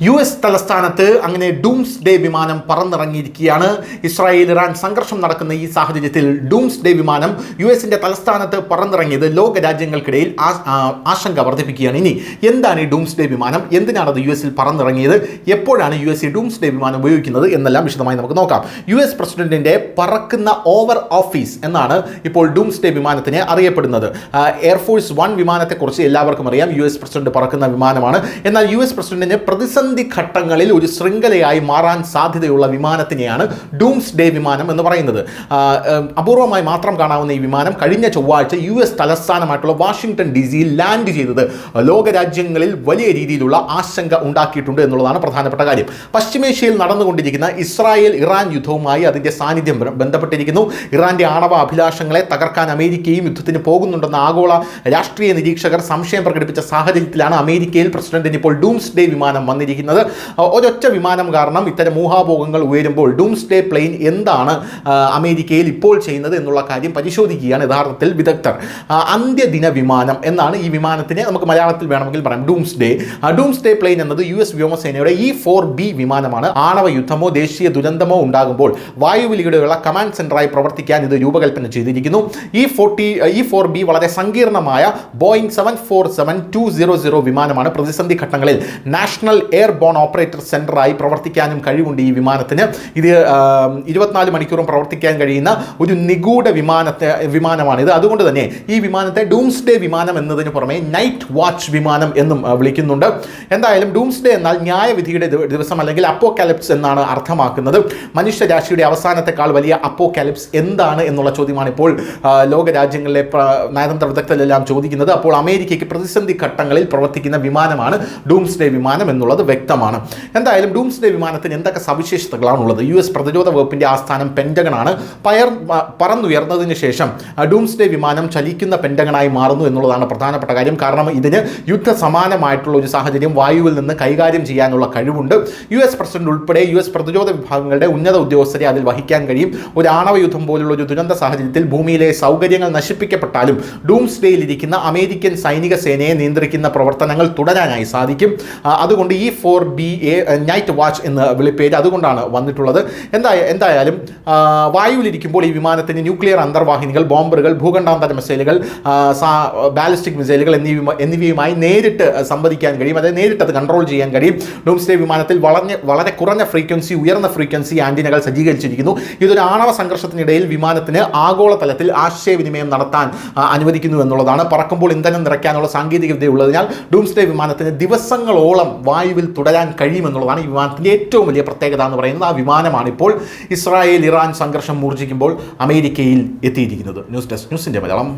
US തലസ്ഥാനത്ത് അങ്ങനെ dooms day വിമാനം പറന്നിറങ്ങിയിരിക്കുകയാണ്. ഇസ്രായേൽ ഇറാൻ സംഘർഷം നടക്കുന്ന ഈ സാഹചര്യത്തിൽ ഡൂംസ് ഡേ വിമാനം US-ന്റെ തലസ്ഥാനത്ത് പറന്നിറങ്ങിയത് ലോക രാജ്യങ്ങൾക്കിടയിൽ ആശങ്ക വർദ്ധിപ്പിക്കുകയാണ്. ഇനി എന്താണ് ഈ ഡൂംസ് ഡേ വിമാനം, എന്തിനാണ് അത് US-ൽ പറന്നിറങ്ങിയത്, എപ്പോഴാണ് US ഈ ഡൂംസ് ഡേ വിമാനം ഉപയോഗിക്കുന്നത് എന്നെല്ലാം വിശദമായി നമുക്ക് നോക്കാം. US പ്രസിഡന്റിന്റെ പറക്കുന്ന ഓവർ ഓഫീസ് എന്നാണ് ഇപ്പോൾ ഡൂംസ് ഡേ വിമാനത്തിനെ അറിയപ്പെടുന്നത്. എയർഫോഴ്സ് 1 വിമാനത്തെക്കുറിച്ച് എല്ലാവർക്കും അറിയാം. US പ്രസിഡന്റ് പറക്കുന്ന വിമാനമാണ്. എന്നാൽ US പ്രസിഡന്റിന് പ്രതിസന്ധി ഘട്ടങ്ങളിൽ ഒരു ശൃംഖലയായി മാറാൻ സാധ്യതയുള്ള വിമാനത്തിനെയാണ് ഡൂംസ് ഡേ വിമാനം എന്ന് പറയുന്നത്. അപൂർവമായി മാത്രം കാണാവുന്ന ഈ വിമാനം കഴിഞ്ഞ ചൊവ്വാഴ്ച US തലസ്ഥാനമായിട്ടുള്ള വാഷിംഗ്ടൺ DC-യിൽ ലാൻഡ് ചെയ്തത് ലോകരാജ്യങ്ങളിൽ വലിയ രീതിയിലുള്ള ആശങ്ക ഉണ്ടാക്കിയിട്ടുണ്ട് എന്നുള്ളതാണ് പ്രധാനപ്പെട്ട കാര്യം. പശ്ചിമേഷ്യയിൽ നടന്നുകൊണ്ടിരിക്കുന്ന ഇസ്രായേൽ ഇറാൻ യുദ്ധവുമായി അതിൻ്റെ സാന്നിധ്യം ബന്ധപ്പെട്ടിരിക്കുന്നു. ഇറാന്റെ ആണവ അഭിലാഷങ്ങളെ തകർക്കാൻ അമേരിക്കയും യുദ്ധത്തിന് പോകുന്നുണ്ടെന്ന ആഗോള രാഷ്ട്രീയ നിരീക്ഷകർ സംശയം പ്രകടിപ്പിച്ച സാഹചര്യത്തിലാണ് അമേരിക്കയിൽ പ്രസിഡന്റിന് ഇപ്പോൾ ഡൂംസ് ഡേ വിമാനം വന്നിരിക്കുന്നത്. ഒരൊറ്റ വിമാനം കാരണം ഇത്തരം ഊഹാപോഹങ്ങൾ ഉയരുമ്പോൾ ഡൂംസ് ഡേ പ്ലെയിൻ എന്താണ് അമേരിക്കയിൽ ഇപ്പോൾ ചെയ്യുന്നത് എന്നുള്ള കാര്യം പരിശോധിക്കുകയാണ് യഥാർത്ഥത്തിൽ വിദഗ്ധർ. അന്ത്യദിന വിമാനം എന്നാണ് ഈ വിമാനത്തിനെ നമുക്ക് മലയാളത്തിൽ വേണമെങ്കിൽ പറയാം. ഡൂംസ് ഡേ പ്ലെയിൻ എന്നത് US വ്യോമസേനയുടെ E-4B വിമാനമാണ്. ആണവ യുദ്ധമോ ദേശീയ ദുരന്തമോ ഉണ്ടാകുമ്പോൾ വായുവിലൂടെയുള്ള കമാൻഡ് സെന്ററായി പ്രവർത്തിക്കാൻ ഇത് രൂപകൽപ്പന ചെയ്തിരിക്കുന്നു. E-4B വളരെ സങ്കീർണമായ ബോയിങ് 747-200 വിമാനമാണ്. പ്രതിസന്ധി ഘട്ടങ്ങളിൽ നാഷണൽ എയർബോൺ ഓപ്പറേറ്റർ സെന്ററായി പ്രവർത്തിക്കാനും കഴിവുണ്ട് ഈ വിമാനത്തിന്. ഇത് 24 മണിക്കൂറും പ്രവർത്തിക്കാൻ കഴിയുന്ന ഒരു നിഗൂഢ വിമാനമാണിത്. അതുകൊണ്ട് തന്നെ ഈ വിമാനത്തെ ഡൂംസ് ഡേ വിമാനം എന്നതിന് പുറമെ നൈറ്റ് വാച്ച് വിമാനം എന്നും വിളിക്കുന്നുണ്ട്. എന്തായാലും ഡൂംസ് ഡേ എന്നാൽ ന്യായവിധിയുടെ ദിവസം അല്ലെങ്കിൽ അപ്പോകാലിപ്സ് എന്നാണ് അർത്ഥമാക്കുന്നത്. മനുഷ്യരാശിയുടെ അവസാനത്തെക്കാൾ വലിയ അപ്പോകാലിപ്സ് എന്താണ് എന്നുള്ള ചോദ്യമാണ് ഇപ്പോൾ ലോകരാജ്യങ്ങളിലെ നയതന്ത്ര വിദഗ്ധരെല്ലാം ചോദിക്കുന്നത്. അപ്പോൾ അമേരിക്കയ്ക്ക് പ്രതിസന്ധി ഘട്ടങ്ങളിൽ പ്രവർത്തിക്കുന്ന വിമാനമാണ് ഡൂംസ് ഡേ വിമാനം എന്നുള്ളത് വ്യക്തമാണ്. എന്തായാലും ഡൂംസ് ഡേ വിമാനത്തിന് എന്തൊക്കെ സവിശേഷതകളാണുള്ളത്? US പ്രതിരോധ വകുപ്പിന്റെ ആസ്ഥാനം പെൻറ്റഗണാണ്. പറന്നുയർന്നതിന് ശേഷം ഡൂംസ് ഡേ വിമാനം ചലിക്കുന്ന പെൻറ്റഗണായി മാറുന്നു എന്നുള്ളതാണ് പ്രധാനപ്പെട്ട കാര്യം. കാരണം ഇതിന് യുദ്ധസമാനമായിട്ടുള്ള ഒരു സാഹചര്യം വായുവിൽ നിന്ന് കൈകാര്യം ചെയ്യാനുള്ള കഴിവുണ്ട്. US പ്രസിഡന്റ് ഉൾപ്പെടെ US പ്രതിരോധ വിഭാഗങ്ങളുടെ ഉന്നത ഉദ്യോഗസ്ഥരെ അതിൽ വഹിക്കാൻ കഴിയും. ഒരു ആണവ യുദ്ധം പോലുള്ള ഒരു ദുരന്ത സാഹചര്യത്തിൽ ഭൂമിയിലെ സൗകര്യങ്ങൾ നശിപ്പിക്കപ്പെട്ടാലും ഡൂംസ് ഡേയിൽ ഇരിക്കുന്ന അമേരിക്കൻ സൈനിക സേനയെ നിയന്ത്രിക്കുന്ന പ്രവർത്തനങ്ങൾ തുടരാനായി സാധിക്കും. അതുകൊണ്ട് E-4B നൈറ്റ് വാച്ച് എന്ന വിളിപ്പേര് അതുകൊണ്ടാണ് വന്നിട്ടുള്ളത്. എന്തായാലും വായുവിലിരിക്കുമ്പോൾ ഈ വിമാനത്തിന് ന്യൂക്ലിയർ അന്തർവാഹിനികൾ, ബോംബറുകൾ, ഭൂഖണ്ഡാന്തര മിസൈലുകൾ, ബാലിസ്റ്റിക് മിസൈലുകൾ എന്നിവയുമായി നേരിട്ട് സംവദിക്കാൻ കഴിയും. അതായത് നേരിട്ട് അത് കൺട്രോൾ ചെയ്യാൻ കഴിയും. ഡൂംസ് ഡേ വിമാനത്തിൽ വളരെ കുറഞ്ഞ ഫ്രീക്വൻസി, ഉയർന്ന ഫ്രീക്വൻസി ആന്റിനകൾ സജ്ജീകരിച്ചിരിക്കുന്നു. ഇതൊരു ആണവ സംഘർഷത്തിനിടയിൽ വിമാനത്തിന് ആഗോളതലത്തിൽ ആശയവിനിമയം നടത്താൻ അനുവദിക്കുന്നു എന്നുള്ളതാണ്. പറക്കുമ്പോൾ ഇന്ധനം നിറയ്ക്കാനുള്ള സാങ്കേതികവിദ്യ ഉള്ളതിനാൽ ഡൂംസ് ഡേ വിമാനത്തിന് ദിവസങ്ങളോളം വായുവിൽ തുടരാൻ കഴിയുമെന്നുള്ളതാണ് ഈ വിമാനത്തിൻ്റെ ഏറ്റവും വലിയ പ്രത്യേകത എന്ന് പറയുന്നത്. ആ വിമാനമാണ് ഇപ്പോൾ ഇസ്രായേൽ ഇറാൻ സംഘർഷം മൂർച്ഛിക്കുമ്പോൾ അമേരിക്കയിൽ എത്തിയിരിക്കുന്നത്. ന്യൂസ് ഡെസ്ക്, ന്യൂസിൻ്റെ മലയാളം.